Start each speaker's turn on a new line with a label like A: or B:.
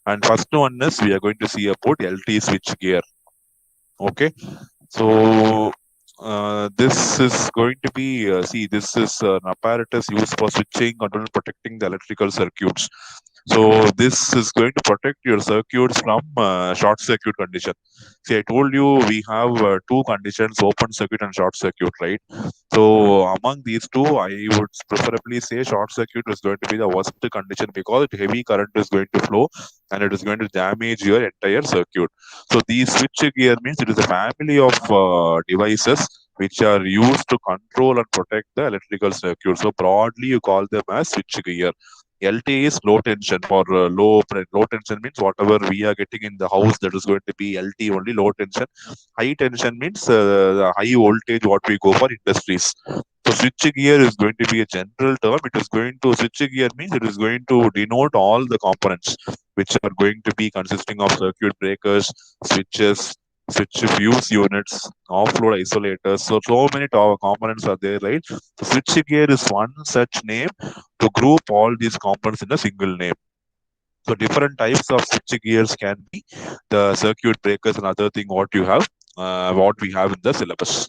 A: And first one is we are going to see about LT switch gear. Okay, so this is going to be see, this is an apparatus used for switching, control, and protecting the electrical circuits. So this is going to protect your circuits from short circuit condition. See, I told you we have two conditions: open circuit and short circuit, right? So among these two, I would preferably say short circuit is going to be the worst condition because heavy current is going to flow and it is going to damage your entire circuit. So these switch gear means it is a family of devices which are used to control and protect the electrical circuit. So broadly, you call them as switch gear. LT is low tension for low tension means whatever we are getting in the house, that is going to be LT only, low tension. High tension means the high voltage what we go for industries. So switch gear is going to be a general term. It is going to switch gear means it is going to denote all the components which are going to be consisting of circuit breakers, switches, switch fuse units, offload isolators. So many components are there, right? So switch gear is one such name to group all these components in a single name. So different types of switch gears can be the circuit breakers and other thing what you have, what we have in the syllabus.